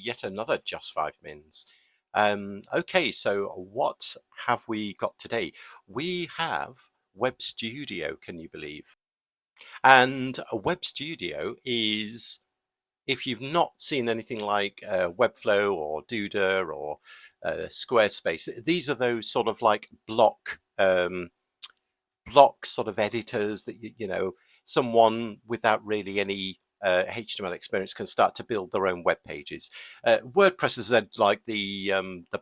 yet another Just 5 Mins. Okay, so what have we got today? We have Webstudio, can you believe? And a Webstudio is, if you've not seen anything like Webflow or Duda or Squarespace, these are those sort of like block sort of editors that someone without really any HTML experience can start to build their own web pages. WordPress has had like the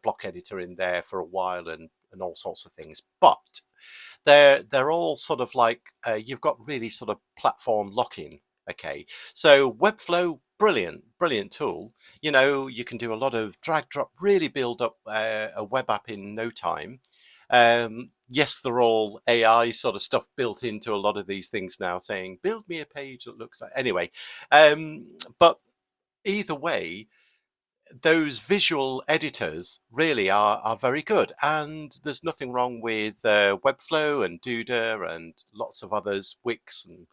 block editor in there for a while and all sorts of things, but they're all sort of like you've got really sort of platform lock-in. Okay, so Webflow, brilliant tool. You can do a lot of drag drop, really build up a web app in no time. Yes, they're all AI sort of stuff built into a lot of these things now, saying build me a page that looks like anyway. But either way, those visual editors really are very good, and there's nothing wrong with Webflow and Duda and lots of others, Wix and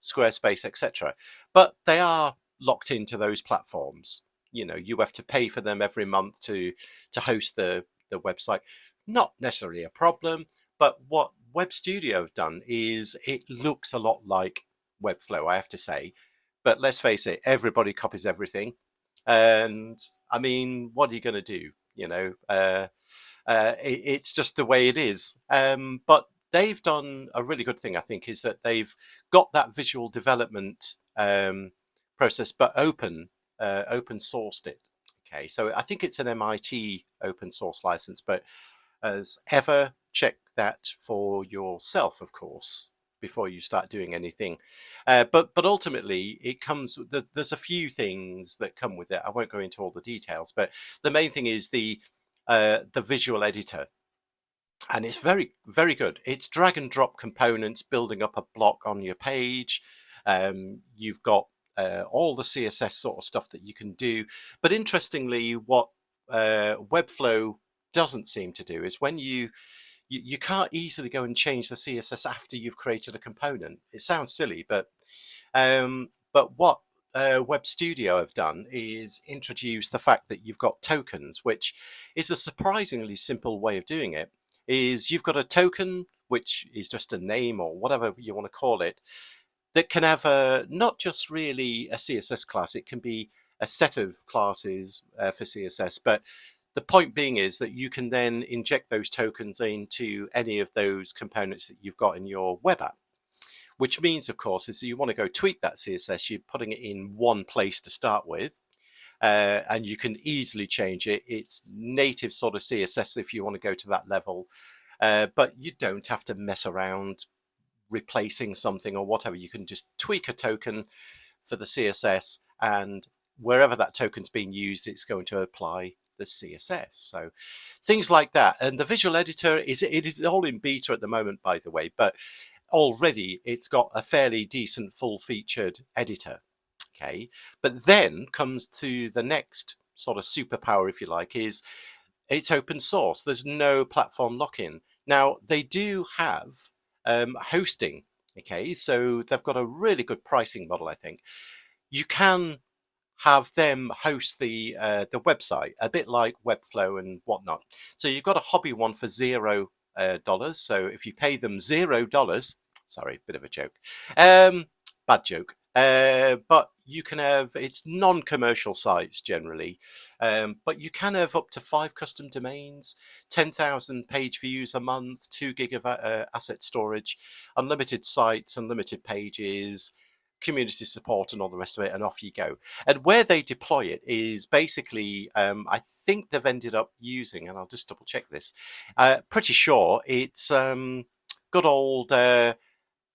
Squarespace, etc. But they are locked into those platforms. You have to pay for them every month to host the website. Not necessarily a problem, but what Webstudio have done is it looks a lot like Webflow, I have to say. But let's face it, everybody copies everything. And I mean, what are you going to do? It's just the way it is. But they've done a really good thing, I think, is that they've got that visual development process, but open sourced it. Okay, so I think it's an MIT open source license, but as ever, check that for yourself, of course, before you start doing anything. But ultimately, it comes. There's a few things that come with it. I won't go into all the details, but the main thing is the visual editor, and it's very good. It's drag and drop components building up a block on your page. You've got all the CSS sort of stuff that you can do. But interestingly, what Webflow doesn't seem to do is when you can't easily go and change the CSS after you've created a component. It sounds silly, but what Webstudio have done is introduce the fact that you've got tokens, which is a surprisingly simple way of doing it. Is you've got a token, which is just a name or whatever you want to call it, that can have not just really a CSS class, it can be a set of classes for CSS, but the point being is that you can then inject those tokens into any of those components that you've got in your web app, which means, of course, is that you want to go tweak that CSS, you're putting it in one place to start with, and you can easily change it. It's native sort of CSS if you want to go to that level, but you don't have to mess around replacing something or whatever. You can just tweak a token for the CSS, and wherever that token's being used, it's going to apply the CSS. So things like that. And the visual editor it is all in beta at the moment, by the way, but already it's got a fairly decent full-featured editor. Okay, but then comes to the next sort of superpower, if you like, is it's open source. There's no platform lock-in. Now they do have hosting. Okay, so they've got a really good pricing model, I think. You can have them host the website, a bit like Webflow and whatnot. So you've got a hobby one for $0. So if you pay them $0, sorry, bit of a joke, bad joke. But you can have, it's non-commercial sites generally, but you can have up to 5 custom domains, 10,000 page views a month, 2 gig of asset storage, unlimited sites, unlimited pages, community support and all the rest of it, and off you go. And where they deploy it is basically, I think they've ended up using, and I'll just double check this, pretty sure it's good old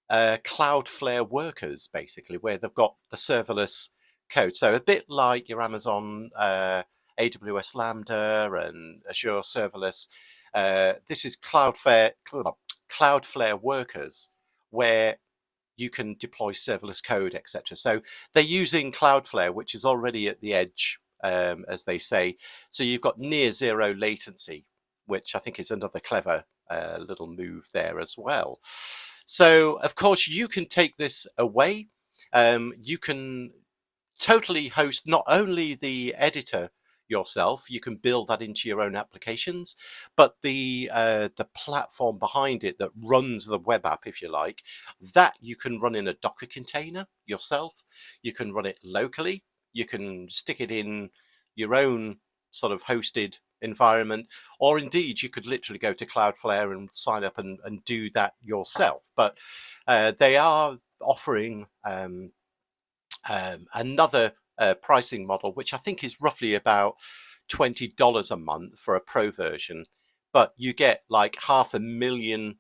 CloudFlare workers, basically, where they've got the serverless code. So a bit like your Amazon AWS Lambda and Azure Serverless. This is CloudFlare workers, where you can deploy serverless code, etc. So they're using CloudFlare, which is already at the edge, as they say. So you've got near zero latency, which I think is another clever little move there as well. So, of course, you can take this away. You can totally host not only the editor yourself. You can build that into your own applications, but the platform behind it that runs the web app, if you like, that you can run in a Docker container yourself. You can run it locally. You can stick it in your own sort of hosted environment, or indeed you could literally go to Cloudflare and sign up and do that yourself. But they are offering another pricing model, which I think is roughly about $20 a month for a pro version, but you get like 500,000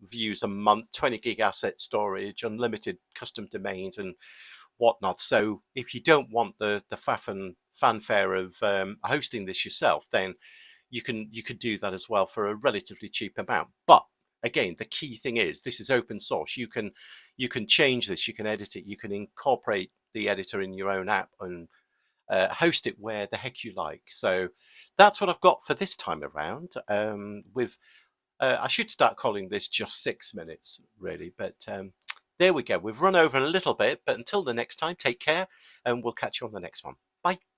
views a month, 20 gig asset storage, unlimited custom domains and whatnot. So if you don't want the faff and fanfare of hosting this yourself, then you could do that as well for a relatively cheap amount. But again, the key thing is this is open source. You can change this, you can edit it, you can incorporate the editor in your own app and host it where the heck you like. So that's what I've got for this time around. I should start calling this just 6 minutes, really, but there we go. We've run over a little bit, but until the next time, take care, and we'll catch you on the next one. Bye.